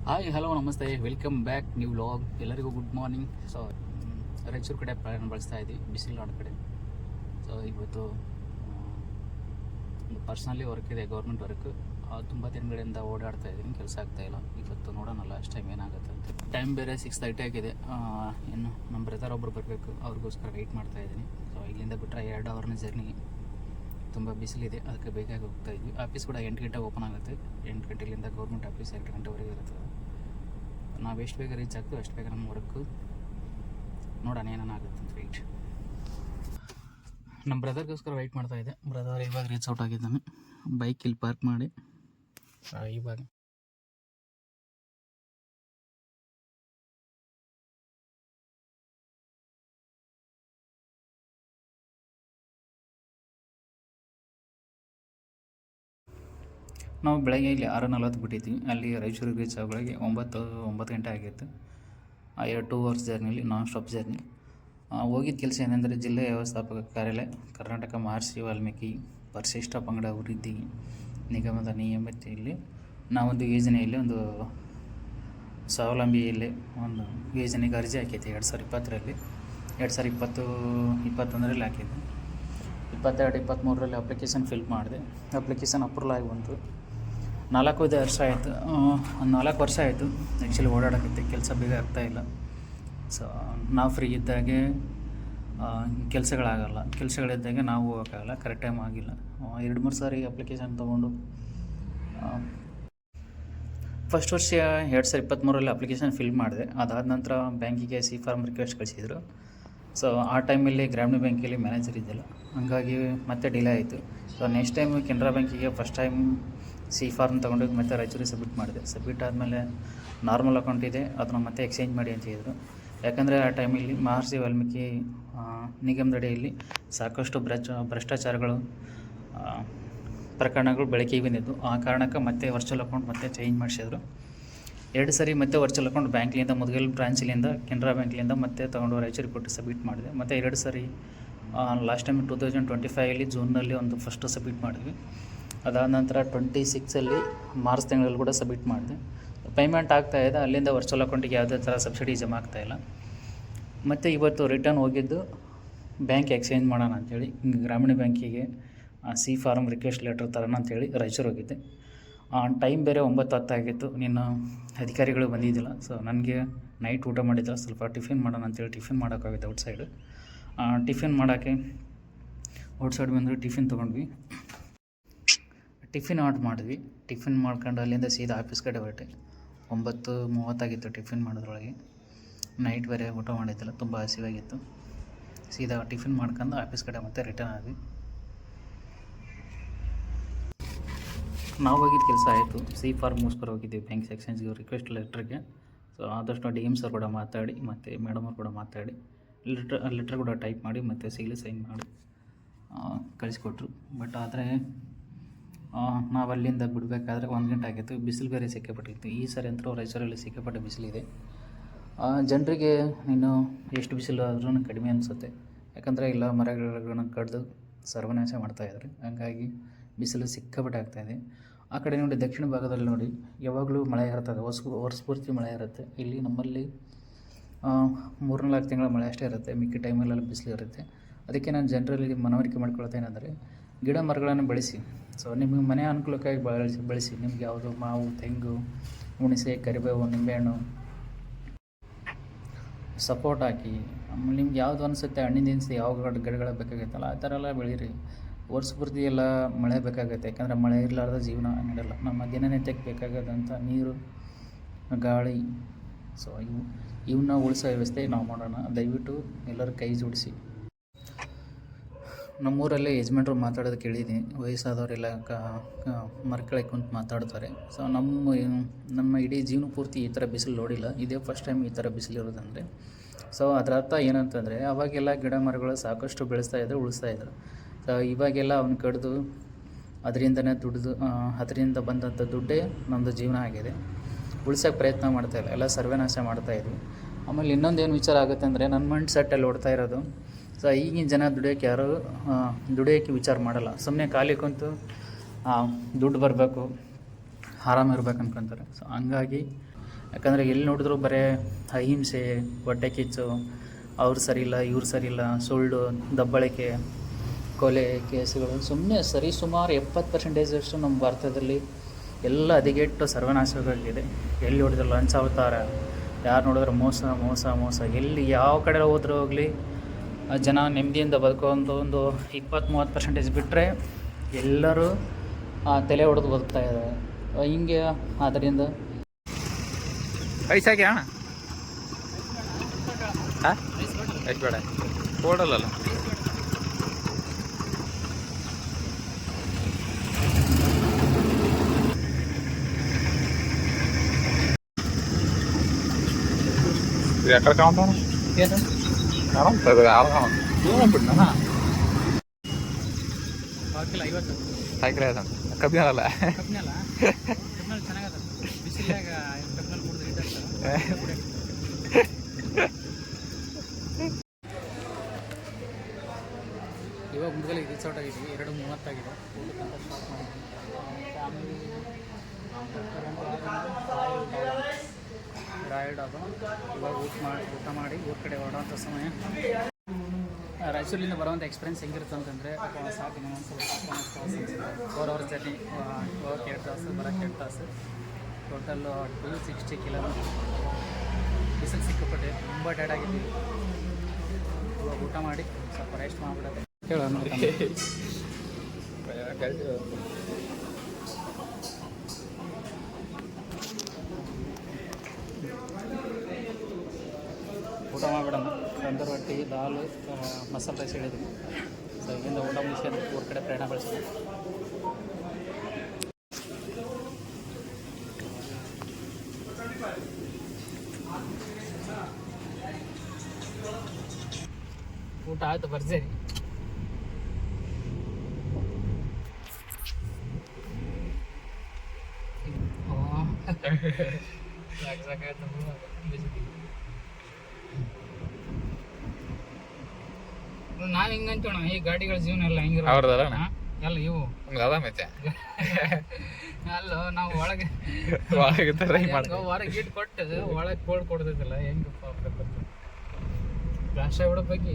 Hi hello ನಮಸ್ತೆ, welcome back new vlog. ಎಲ್ಲರಿಗೂ good morning. So Raichur ಕಡೆ ಪ್ರಯಾಣ ಬಳಸ್ತಾ ಇದ್ದೀವಿ, ಬಿಸಿಲನಾಡು ಕಡೆ. ಸೊ ಇವತ್ತು ಒಂದು ಪರ್ಸ್ನಲಿ ವರ್ಕ್ ಇದೆ, ಗೌರ್ಮೆಂಟ್ ವರ್ಕ್. ತುಂಬ ದಿನಗಳಿಂದ ಓಡಾಡ್ತಾ ಇದ್ದೀನಿ, ಕೆಲಸ ಆಗ್ತಾಯಿಲ್ಲ. ಇವತ್ತು ನೋಡೋಣ ಲಾಸ್ಟ್ ಟೈಮ್ ಏನಾಗುತ್ತೆ ಅಂತ. ಟೈಮ್ ಬೇರೆ 6:30 ಆಗಿದೆ. ಇನ್ನು ನಮ್ಮ ಬ್ರದರ್ ಒಬ್ಬರು ಬರಬೇಕು, ಅವ್ರಿಗೋಸ್ಕರ ವೆಯ್ಟ್ ಮಾಡ್ತಾ ಇದ್ದೀನಿ. ಸೊ ಇಲ್ಲಿಂದ ಬಿಟ್ಟರೆ 2 ಅವರ್ನ ಜರ್ನಿ. ತುಂಬ ಬಿಸಿಲಿದೆ, ಅದಕ್ಕೆ ಬೇಕಾಗಿ ಹೋಗ್ತಾ ಇದ್ವಿ. ಆಫೀಸ್ ಕೂಡ 8 ಗಂಟೆಗೆ ಓಪನ್ ಆಗುತ್ತೆ. 8 ಗಂಟೆಯಿಂದ ಗೌರ್ಮೆಂಟ್ ಆಫೀಸ್ 8 ಗಂಟೆವರೆಗೆ ಇರ್ತದೆ. ನಾವು ಎಷ್ಟು ಬೇಗ ರೀಚ್ ಆಗ್ತೀವಿ ಅಷ್ಟು ಬೇಗ ನಮ್ಮ ವರ್ಕು ನೋಡೋಣ ಏನಾಗುತ್ತೆ ಅಂತ ವೆಯ್ಟ್. ನಮ್ಮ ಬ್ರದರ್ಗೋಸ್ಕರ ವೆಯ್ಟ್ ಮಾಡ್ತಾ ಇದ್ದೆ. ಬ್ರದರ್ ಇವಾಗ ರೀಚ್ ಔಟ್ ಆಗಿದ್ದಾನೆ. ಬೈಕ್ ಇಲ್ಲಿ ಪಾರ್ಕ್ ಮಾಡಿ ಇವಾಗ ನಾವು ಬೆಳಗ್ಗೆ ಇಲ್ಲಿ 6:40 ಬಿಟ್ಟಿದ್ವಿ. ಅಲ್ಲಿ ರಾಯಚೂರಿಗೆ ರೀಚ್ ಆಗೋ ಬೆಳಗ್ಗೆ 9 ಗಂಟೆ ಆಗಿತ್ತು. 2 ಅವರ್ಸ್ ಜರ್ನಿಲಿ ನಾನ್ ಸ್ಟಾಪ್ ಜರ್ನಿ. ಹೋಗಿದ್ದ ಕೆಲಸ ಏನೆಂದರೆ, ಜಿಲ್ಲೆಯ ವ್ಯವಸ್ಥಾಪಕ ಕಾರ್ಯಾಲಯ, ಕರ್ನಾಟಕ ಮಹರ್ಷಿ ವಾಲ್ಮೀಕಿ ಪರಿಶಿಷ್ಟ ಪಂಗಡ ಅಭಿವೃದ್ಧಿ ನಿಗಮದ ನಿಯಮಿತಿಯಲ್ಲಿ ನಾವೊಂದು ಯೋಜನೆಯಲ್ಲಿ ಒಂದು ಸ್ವಾವಲಂಬಿಯಲ್ಲಿ ಒಂದು ಯೋಜನೆಗೆ ಅರ್ಜಿ ಹಾಕೈತಿ 2020ರಲ್ಲಿ. 2021ರಲ್ಲಿ ಹಾಕಿದ್ದೆ. 22-23ರಲ್ಲಿ ಅಪ್ಲಿಕೇಶನ್ ಫಿಲ್ ಮಾಡಿದೆ. ಅಪ್ಲಿಕೇಶನ್ ಅಪ್ರೂವಲ್ ಆಗಿ ಬಂತು. 4-5 ವರ್ಷ ಆಯಿತು. 4 ವರ್ಷ ಆಯಿತು ಆ್ಯಕ್ಚುಲಿ ಓಡಾಡೋಕತ್ತೆ. ಕೆಲಸ ಬೇಗ ಆಗ್ತಾಯಿಲ್ಲ. ಸೊ ನಾವು ಫ್ರೀ ಇದ್ದಾಗೆ ಕೆಲಸಗಳಿದ್ದಾಗೆ ನಾವು ಹೋಗೋಕ್ಕಾಗಲ್ಲ. ಕರೆಕ್ಟ್ ಟೈಮ್ ಆಗಿಲ್ಲ. 2-3 ಸಾರಿ ಅಪ್ಲಿಕೇಶನ್ ತೊಗೊಂಡು ಫಸ್ಟ್ ವರ್ಷ 2023ರಲ್ಲಿ ಅಪ್ಲಿಕೇಶನ್ ಫಿಲ್ ಮಾಡಿದೆ. ಅದಾದ ನಂತರ ಬ್ಯಾಂಕಿಗೆ ಸಿ ಫಾರ್ಮ್ ರಿಕ್ವೆಸ್ಟ್ ಕಳಿಸಿದರು. ಸೊ ಆ ಟೈಮಲ್ಲಿ ಗ್ರಾಮೀಣ ಬ್ಯಾಂಕಲ್ಲಿ ಮ್ಯಾನೇಜರ್ ಇದ್ದಿಲ್ಲ, ಹಂಗಾಗಿ ಮತ್ತೆ ಡಿಲೇ ಆಯಿತು. ಸೊ ನೆಕ್ಸ್ಟ್ ಟೈಮ್ ಕೆನರಾ ಬ್ಯಾಂಕಿಗೆ ಫಸ್ಟ್ ಟೈಮ್ ಸಿ ಫಾರ್ಮ್ ತೊಗೊಂಡೋಗಿ ಮತ್ತೆ ರಾಯಚೂರಿಗೆ ಸಬ್ಮಿಟ್ ಮಾಡಿದೆ. ಸಬ್ಮಿಟ್ ಆದಮೇಲೆ ನಾರ್ಮಲ್ ಅಕೌಂಟ್ ಇದೆ, ಅದನ್ನು ಮತ್ತೆ ಎಕ್ಸ್ಚೇಂಜ್ ಮಾಡಿ ಅಂತ ಹೇಳಿದರು. ಯಾಕಂದರೆ ಆ ಟೈಮಲ್ಲಿ ಮಹರ್ಷಿ ವಾಲ್ಮೀಕಿ ನಿಗಮದಡಿಯಲ್ಲಿ ಸಾಕಷ್ಟು ಭ್ರಷ್ಟಾಚಾರಗಳು ಪ್ರಕರಣಗಳು ಬೆಳಕಿಗೆ ಬಂದಿದ್ದು. ಆ ಕಾರಣಕ್ಕೆ ಮತ್ತೆ ವರ್ಚುವಲ್ ಅಕೌಂಟ್ ಮತ್ತೆ ಚೇಂಜ್ ಮಾಡಿಸಿದ್ರು. 2 ಸರಿ ಮತ್ತೆ ವರ್ಚುವಲ್ ಅಕೌಂಟ್ ಬ್ಯಾಂಕ್ಲಿಂದ, ಮುದಗಲ್ ಬ್ರಾಂಚ್ಲಿಂದ, ಕೆನರಾ ಬ್ಯಾಂಕ್ಲಿಂದ ಮತ್ತೆ ತೊಗೊಂಡು ರಾಯಚೂರಿಗೆ ಕೊಟ್ಟು ಸಬ್ಮಿಟ್ ಮಾಡಿದೆ. ಮತ್ತು 2 ಸರಿ ಲಾಸ್ಟ್ ಟೈಮ್ 2025 ಜೂನ್ನಲ್ಲಿ ಒಂದು ಫಸ್ಟು ಸಬ್ಮಿಟ್ ಮಾಡಿದ್ವಿ. ಅದಾದ ನಂತರ 26 ಮಾರ್ಚ್ ತಿಂಗಳಲ್ಲಿ ಕೂಡ ಸಬ್ಮಿಟ್ ಮಾಡಿದೆ. ಪೇಮೆಂಟ್ ಆಗ್ತಾಯಿದೆ. ಅಲ್ಲಿಂದ ವರ್ಚುವಲ್ ಅಕೌಂಟಿಗೆ ಯಾವುದೇ ಥರ ಸಬ್ಸಿಡಿ ಜಮಾ ಆಗ್ತಾಯಿಲ್ಲ. ಮತ್ತು ಇವತ್ತು ರಿಟರ್ನ್ ಹೋಗಿದ್ದು ಬ್ಯಾಂಕ್ ಎಕ್ಸ್ಚೇಂಜ್ ಮಾಡೋಣ ಅಂಥೇಳಿ, ಗ್ರಾಮೀಣ ಬ್ಯಾಂಕಿಗೆ ಸಿ ಫಾರ್ಮ್ ರಿಕ್ವೆಸ್ಟ್ ಲೆಟರ್ ತರೋಣ ಅಂಥೇಳಿ ರಾಯಚೂರು ಹೋಗಿದ್ದೆ. ಟೈಮ್ ಬೇರೆ 9:10 ಆಗಿತ್ತು. ನಿನ್ನ ಅಧಿಕಾರಿಗಳು ಬಂದಿದ್ದಿಲ್ಲ. ಸೊ ನನಗೆ ನೈಟ್ ಊಟ ಮಾಡಿದ್ದೆ. ಸ್ವಲ್ಪ ಟಿಫಿನ್ ಮಾಡೋಣ ಅಂಥೇಳಿ ಟಿಫಿನ್ ಮಾಡೋಕ್ಕಾಗುತ್ತೆ ಔಟ್ಸೈಡು. ಟಿಫಿನ್ ಮಾಡೋಕ್ಕೆ ಔಟ್ಸೈಡ್ ಬಂದರೆ ಟಿಫಿನ್ ತೊಗೊಂಡ್ವಿ. ಟಿಫಿನ್ ಆರ್ಡ್ರ್ ಮಾಡಿದ್ವಿ. ಟಿಫಿನ್ ಮಾಡ್ಕೊಂಡು ಅಲ್ಲಿಂದ ಸೀದಾ ಆಫೀಸ್ ಕಡೆ ಹೊರಟೆ. 9:30 ಟಿಫಿನ್ ಮಾಡೋದ್ರೊಳಗೆ. ನೈಟ್ ಬೇರೆ ಊಟ ಮಾಡಿದ್ದಿಲ್ಲ, ತುಂಬ ಹಸಿವಾಗಿತ್ತು. ಸೀದಾ ಟಿಫಿನ್ ಮಾಡ್ಕೊಂಡು ಆಫೀಸ್ ಕಡೆ ಮತ್ತೆ ರಿಟರ್ನ್ ಆದ್ವಿ. ನಾವು ಹೋಗಿದ್ದ ಕೆಲಸ ಆಯಿತು. ಸಿ ಫಾರ್ಮ್ಗೋಸ್ಕರ ಹೋಗಿದ್ದೀವಿ ಬ್ಯಾಂಕ್ ಎಕ್ಸ್ಚೇಂಜ್ಗೆ ರಿಕ್ವೆಸ್ಟ್ ಲೆಟ್ರಿಗೆ. ಸೊ ಆದಷ್ಟು DM ಸರ್ ಕೂಡ ಮಾತಾಡಿ ಮತ್ತು ಮೇಡಮ್ ಅವ್ರು ಕೂಡ ಮಾತಾಡಿ ಲೆಟ್ರ್ ಕೂಡ ಟೈಪ್ ಮಾಡಿ ಮತ್ತು ಸೀಲ್ ಸೈನ್ ಮಾಡಿ ಕಳಿಸ್ಕೊಟ್ರು. ಬಟ್ ಆದರೆ ನಾವು ಅಲ್ಲಿಂದ ಬಿಡಬೇಕಾದ್ರೆ 1 ಗಂಟೆ ಆಗಿತ್ತು. ಬಿಸಿಲು ಬೇರೆ ಸಿಕ್ಕಾಪಟ್ಟಿತ್ತು. ಈ ಸಾರಿ ಅಂತೂ ರಾಯಚೂರಲ್ಲಿ ಸಿಕ್ಕಾಪಟ್ಟೆ ಬಿಸಿಲಿದೆ. ಜನರಿಗೆ ಇನ್ನು ಎಷ್ಟು ಬಿಸಿಲು ಆದ್ರೂ ಕಡಿಮೆ ಅನಿಸುತ್ತೆ. ಯಾಕಂದರೆ ಇಲ್ಲ ಮರಗಳನ್ನು ಕಡಿದು ಸರ್ವನಾಶ ಮಾಡ್ತಾಯಿದ್ದಾರೆ. ಹಂಗಾಗಿ ಬಿಸಿಲು ಸಿಕ್ಕಾಪಟ್ಟೆ ಆಗ್ತಾಯಿದೆ. ಆ ಕಡೆ ನೋಡಿ, ದಕ್ಷಿಣ ಭಾಗದಲ್ಲಿ ನೋಡಿ, ಯಾವಾಗಲೂ ಮಳೆ ಇರ್ತದೆ. ವರ್ಷ ಪೂರ್ತಿ ಮಳೆ ಇರುತ್ತೆ. ಇಲ್ಲಿ ನಮ್ಮಲ್ಲಿ 3-4 ತಿಂಗಳ ಮಳೆ ಅಷ್ಟೇ ಇರುತ್ತೆ. ಮಿಕ್ಕಿ ಟೈಮಲ್ಲೆಲ್ಲ ಬಿಸಿಲು ಇರುತ್ತೆ. ಅದಕ್ಕೆ ನಾನು ಜನರಲ್ಲಿ ಮನವರಿಕೆ ಮಾಡ್ಕೊಳ್ತೇನೆಂದರೆ, ಗಿಡ ಮರಗಳನ್ನು ಬೆಳೆಸಿ. ಸೊ ನಿಮಗೆ ಮನೆ ಅನುಕೂಲಕ್ಕಾಗಿ ಬೆಳೆಸಿ. ನಿಮ್ಗೆ ಯಾವುದು ಮಾವು, ತೆಂಗು, ಹುಣಸೆ, ಕರಿಬೇವು, ನಿಂಬೆಹಣ್ಣು, ಸಪೋರ್ಟ್ ಹಾಕಿ. ಆಮೇಲೆ ನಿಮ್ಗೆ ಯಾವುದು ಅನಿಸುತ್ತೆ ಹಣ್ಣಿನ ದಿನಸಿ ಯಾವ ಗಿಡಗಳು ಬೇಕಾಗುತ್ತಲ್ಲ ಆ ಥರ ಎಲ್ಲ ಬೆಳೀರಿ. ವರ್ಷ ಪೂರ್ತಿ ಎಲ್ಲ ಮಳೆ ಬೇಕಾಗುತ್ತೆ. ಯಾಕಂದರೆ ಮಳೆ ಇರಲಾರ್ದ ಜೀವನ ನಡೆಯಲ್ಲ. ನಮ್ಮ ದಿನನಿತ್ಯಕ್ಕೆ ಬೇಕಾಗದಂಥ ನೀರು, ಗಾಳಿ, ಸೊ ಇವನ್ನ ಉಳಿಸೋ ವ್ಯವಸ್ಥೆ ನಾವು ಮಾಡೋಣ. ದಯವಿಟ್ಟು ಎಲ್ಲರೂ ಕೈ ಜೋಡಿಸಿ. ನಮ್ಮೂರಲ್ಲೇ ಯಜಮಾನ್ರು ಮಾತಾಡೋದು ಕೇಳಿದ್ದೀನಿ. ವಯಸ್ಸಾದವರೆಲ್ಲ ಮರ ಕೆಳಗೆ ಕುಂತು ಮಾತಾಡ್ತಾರೆ. ಸೊ ನಮ್ಮ ಇಡೀ ಜೀವನ ಪೂರ್ತಿ ಈ ಥರ ಬಿಸಿಲು ನೋಡಿಲ್ಲ. ಇದೇ ಫಸ್ಟ್ ಟೈಮ್ ಈ ಥರ ಬಿಸಿಲು ಇರೋದಂದರೆ. ಸೊ ಅದರ ಅರ್ಥ ಏನಂತಂದರೆ, ಅವಾಗೆಲ್ಲ ಗಿಡ ಮರಗಳು ಸಾಕಷ್ಟು ಬೆಳೆಸ್ತಾಯಿದ್ರು, ಉಳಿಸ್ತಾಯಿದ್ರು. ಸೊ ಇವಾಗೆಲ್ಲ ಅವನ್ನ ಕಡಿದು ಅದರಿಂದನೇ ಅದರಿಂದ ಬಂದಂಥ ದುಡ್ಡೇ ನಮ್ಮದು ಜೀವನ ಆಗಿದೆ. ಉಳ್ಸೋಕ್ಕೆ ಪ್ರಯತ್ನ ಮಾಡ್ತಾಯಿಲ್ಲ, ಎಲ್ಲ ಸರ್ವನಾಶ ಮಾಡ್ತಾಯಿದ್ವಿ. ಆಮೇಲೆ ಇನ್ನೊಂದೇನು ವಿಚಾರ ಆಗುತ್ತೆ ಅಂದರೆ, ನನ್ನ ಮೈಂಡ್ ಸೆಟ್ಟಲ್ಲಿ ಓಡ್ತಾ ಇರೋದು, ಸೊ ಈಗಿನ ಜನ ದುಡಿಯೋಕ್ಕೆ ವಿಚಾರ ಮಾಡಲ್ಲ. ಸುಮ್ಮನೆ ಖಾಲಿ ಕುಂತು ದುಡ್ಡು ಬರಬೇಕು, ಆರಾಮಿರ್ಬೇಕು ಅನ್ಕೊತಾರೆ. ಸೊ ಹಂಗಾಗಿ ಯಾಕಂದರೆ ಎಲ್ಲಿ ನೋಡಿದ್ರು ಬರೀ ಅಹಿಂಸೆ, ಹೊಟ್ಟೆ ಕಿಚ್ಚು, ಅವ್ರು ಸರಿಯಿಲ್ಲ ಇವ್ರು ಸರಿಯಿಲ್ಲ, ಸುಳ್ಳು, ದಬ್ಬಾಳಿಕೆ, ಕೊಲೆ ಕೇಸುಗಳು ಸುಮ್ಮನೆ ಸುಮಾರು 70% ನಮ್ಮ ಭಾರತದಲ್ಲಿ ಎಲ್ಲ ಹದಗೆಟ್ಟು ಸರ್ವನಾಶವಾಗಿದೆ. ಎಲ್ಲಿ ನೋಡಿದ್ರು ಲಂಚಾವತಾರ, ಯಾರು ನೋಡಿದ್ರು ಮೋಸ ಮೋಸ ಮೋಸ. ಎಲ್ಲಿ ಯಾವ ಕಡೆ ಹೋದ್ರೂ ಹೋಗಲಿ ಜನ ನೆಮ್ಮದಿಯಿಂದ ಬದುಕೋಂಥ ಒಂದು 20-30% ಬಿಟ್ಟರೆ ಎಲ್ಲರೂ ತಲೆ ಹೊಡೆದು ಬದುಕ್ತಾ ಇದ್ದಾರೆ. ಹಿಂಗೆ ಆದ್ದರಿಂದ ಐಸ್ ಹಾಕಿ ಅಣ್ಣ. ಹಾಂ ಐಸ್ ಬೇಡ, ಕೊಡಲ್ಲ. ఇది ఎక్కడ కావుతాను ಏನು ಬಿಡ್ನಾ ಹಾಕಿಲ್ಲ 50 ಸೈಕಲ್ ಆಯ್ತು ಕಬ್ಬಿನಲ್ಲ ಕಬ್ಬಿನಲ್ಲ ಕಬ್ಬಿನಲ್ಲಿ ಚೆನ್ನಾಗದ ಬಿಸಿಲಾಗ ಕಬ್ಬಿನಲ್ಲಿ ಕುಡಿದ್ರೆ ಇದ್ದಾಗ್ತದೆ. ಇವಾಗ ಮುಂದಗಡೆ ರೀಚ್ ಔಟ್ ಆಗಿದ್ವಿ, 2:30 ಆಗಿದೆ. ಊಟಕ್ಕಂತ ಸ್ಟಾರ್ಟ್ ಮಾಡಿದ್ವಿ. Family royal dhaba. ಇವಾಗ ಊಟ ಮಾಡಿ ಊರ ಕಡೆ ಹೊರಡುವಂಥ ಸಮಯ. ರಾಯಚೂರಿನಿಂದ ಬರುವಂಥ ಎಕ್ಸ್ಪೀರಿಯನ್ಸ್ ಹೆಂಗಿರುತ್ತೆ ಅಂತಂದರೆ ಸಾಕು ಇನ್ನೊಂದು ಸ್ವಲ್ಪ 4 ಅವರ್ಸ್ ಜರ್ನಿ. ಹೋಗೋಕ್ಕೆ 2 ತಾಸು, ಬರೋಕ್ಕೆ 2 ತಾಸು, ಟೋಟಲ್ಲು 260 ಕಿಲೋಮೀಟರ್. ಬಿಸಿಲು ಸಿಕ್ಕಾಪಟ್ಟೆ ತುಂಬ ಟೈರ್ಡ್ ಆಗಿದ್ದೀವಿ. ಇವಾಗ ಊಟ ಮಾಡಿ ಸ್ವಲ್ಪ ರೆಸ್ಟ್ ಮಾಡಿಬಿಡೋದು ಹೇಳೋಣ. ಊಟ ಮಾಡಿಬಿಡೋಣ. ತಂದೂರಿ ರೊಟ್ಟಿ, ದಾಲ್, ಮಸಾಲೆ ರೈಸ್ ಹೇಳಿದ್ವಿ. ಸೊ ಇಲ್ಲಿಂದ ಊಟ ಮುಗಿಸ್ಕೊಂಡು ಊರ ಕಡೆ ಪ್ರಯಾಣ ಬೆಳೆಸೋಣ. ಊಟ ಆಯಿತು, ಭರ್ಜರಿ. ಸಾಕಾಯ್ತು. ನಾವು ಹಿಂಗೆ ಅಂತೀವಣ, ಈ ಗಾಡಿಗಳ ಜೀವನ ಎಲ್ಲ ಹೆಂಗಿರೋ ಅವ್ರದಲ್ಲ ಎಲ್ಲ ಇವು ಅದ ಮತ್ತೆ ಅಲ್ಲ ನಾವು ಒಳಗೆ ಹೊರಗೆ ಇಟ್ಟು ಕೊಟ್ಟದು ಒಳಗೆ ಕೋಲ್ಡ್ ಕೊಡ್ತೈತಲ್ಲ ಹೆಂಗೆ ಪಾಪ. ರಾಷ್ಟ್ರ ಬಿಡೋ ಬಗ್ಗೆ